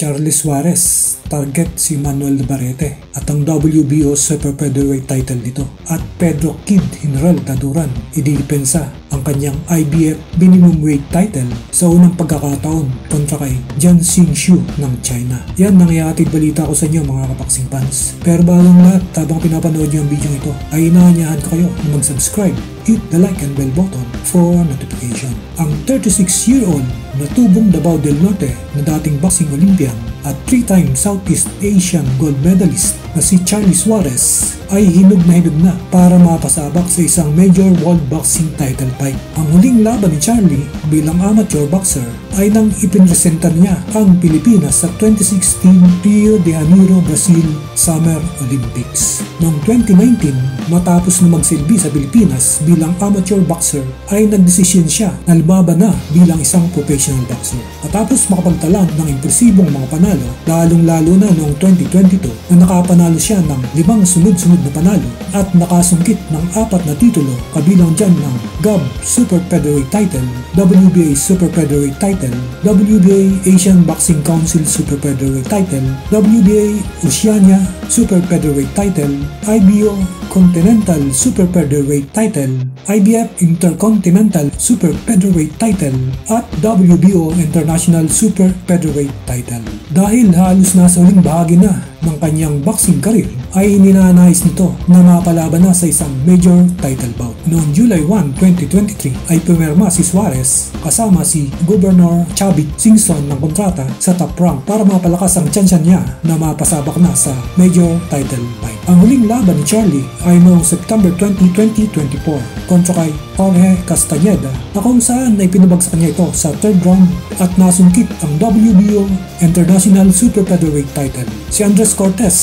Charlie Suarez, target si Manuel Navarrete at ang WBO Super Featherweight title nito. At Pedro Kid General Taduran, ididepensa ang kanyang IBF minimum weight title sa unang pagkakataon kontra kay Jian Xingqiu ng China. Yan ang ihatid balita ko sa inyo mga kapaksing fans. Pero balang lahat, habang pinapanood nyo ang video ito, ay inaanyahan ko kayo na mag-subscribe, hit the like and bell button for notification. Ang 36-year-old na tubong Davao del Norte na dating boxing Olympian at 3-time Southeast Asian gold medalist na si Charlie Suarez ay hinog na para mapasabak sa isang major world boxing title fight. Ang huling laban ni Charlie bilang amateur boxer ay nang ipinresentan niya ang Pilipinas sa 2016 Rio de Janeiro, Brazil Summer Olympics. Noong 2019, matapos na magsilbi sa Pilipinas bilang amateur boxer, ay nagdesisyon siya na lumaban na bilang isang professional boxer. Matapos makapagtala ng impresibong mga panalo, lalong-lalo na noong 2022 na nakapanalo siya ng 5 sunod-sunod na panalo at nakasungkit ng 4 na titulo, kabilang dyan ng GAB Super Featherweight title, WBA Super Featherweight title, WBA Asian Boxing Council Super Featherweight title, WBA Oceania Super Featherweight title, IBO Continental Super Featherweight title, IBF Intercontinental Super Featherweight title, at WBO International Super Featherweight title. Dahil halos nasa huling bahagi na ng kanyang boxing career, ay ninanais nito na mapalaban na sa isang major title bout. Noong July 1, 2023 ay pumirma si Suarez kasama si Governor Chavit Singson ng kontrata sa top rank para mapalakas ang tsansya niya na mapasabak na sa major title fight. Ang huling laban ni Charlie ay noong September 20, 2024 kontra kay Jorge Castañeda na kung saan ay pinabagsak niya ito sa 3rd round at nasungkit ang WBO International Super Featherweight title. Si Andres Cortez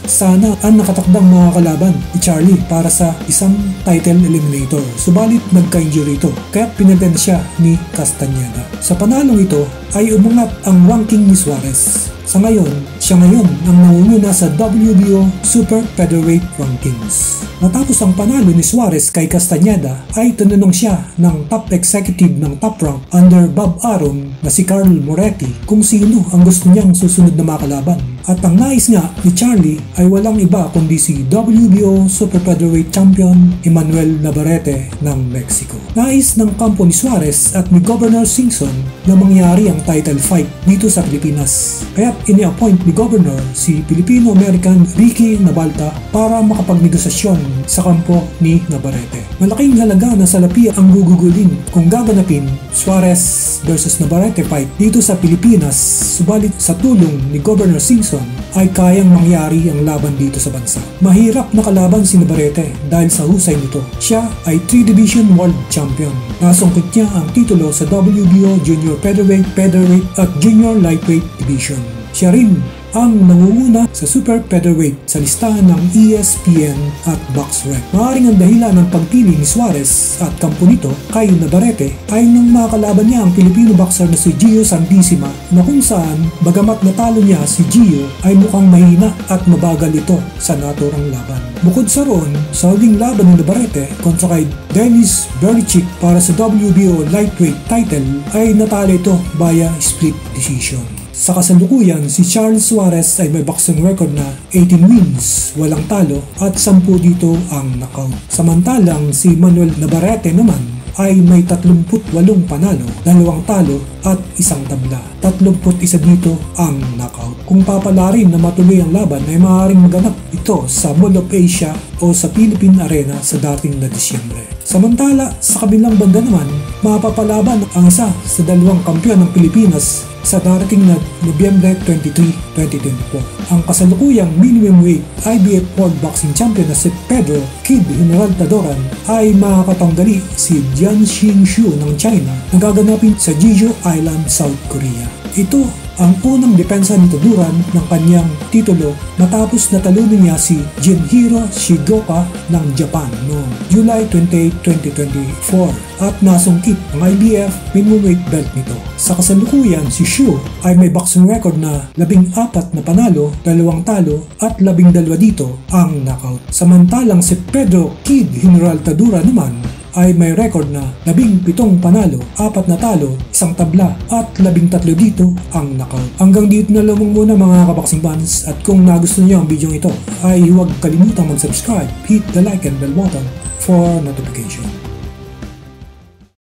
sana ang nakatakdang mga kalaban ni Charlie para sa isang title eliminator, subalit nagka-injury ito kaya pinagdan siya ni Castañeda. Sa panalong ito ay umangat ang ranking ni Suarez. Sa ngayon, siya ngayon ang nangunguna sa WBO Super Featherweight Rankings. Matapos ang panalo ni Suarez kay Castañeda ay tinanong siya ng top executive ng top rank under Bob Arum na si Carl Moretti kung sino ang gusto niyang susunod na makalaban. At ang nais nga ni Charlie ay walang iba kundi si WBO Super Featherweight Champion Emmanuel Navarrete ng Mexico. Nais ng kampo ni Suarez at ni Governor Singson na mangyari ang title fight dito sa Pilipinas. Kaya ini-appoint ni Governor si Filipino-American Ricky Nabalta para makapagnegosasyon sa kampo ni Navarrete. Malaking halaga na salapi ang gugugulin kung gaganapin Suarez versus Navarrete fight dito sa Pilipinas, subalit sa tulong ni Governor Singson ay kayang mangyari ang laban dito sa bansa. Mahirap na kalaban si Navarrete dahil sa husay nito. Siya ay 3-division world champion. Nasungkit niya ang titulo sa WBO Junior Featherweight, Featherweight at Junior Lightweight Division. Siya rin ang nangunguna sa Super Featherweight sa listahan ng ESPN at BoxRec. Maaaring ang dahilan ng pagpili ni Suarez at kampo nito kay Navarrete ay nang makalaban niya ang Filipino boxer na si Gio Santissima na kung saan bagamat natalo niya si Gio ay mukhang mahina at mabagal ito sa naturang laban. Bukod sa roon, sa huling laban ni Navarrete kontra kay Denis Berichic para sa WBO Lightweight title ay natalo ito via split decision. Sa kasalukuyan, si Charles Suarez ay may boxing record na 18 wins, walang talo at 10 dito ang knockout. Samantalang si Manuel Navarrete naman ay may 38 panalo, 2 talo at 1 tabla. 31 dito ang knockout. Kung papalarin na matuloy ang laban ay maaaring maganap ito sa Mall of Asia o sa Philippine Arena sa dating na Disyembre. Samantala, sa kabilang banda naman, mapapalaban ang isa sa 2 kampiyon ng Pilipinas sa darating na Nobyembre 23, 2024. Ang kasalukuyang minimum weight IBF World Boxing Champion na si Pedro Kid General Taduran ay makakatanggali si Jian Xingqiu ng China na gaganapin sa Jeju Island, South Korea. Ito ang unang depensa ni Taduran ng kanyang titulo matapos na talunin niya si Junhiro Shigeoka ng Japan noong July 28, 2024 at nasungkit ang IBF minimum weight belt nito. Sa kasalukuyan, si Shu ay may boxing record na 14 na panalo, 2 talo at 12 dito ang knockout. Samantalang si Pedro Kid General Taduran naman ay may record na 17 panalo, 4 natalo, 1 tabla at 13 dito ang knockout. Hanggang dito na lamang muna mga kaboxing fans, at kung nagustuhan niyo ang video ito ay huwag kalimutang mag-subscribe, hit the like and bell button for notification.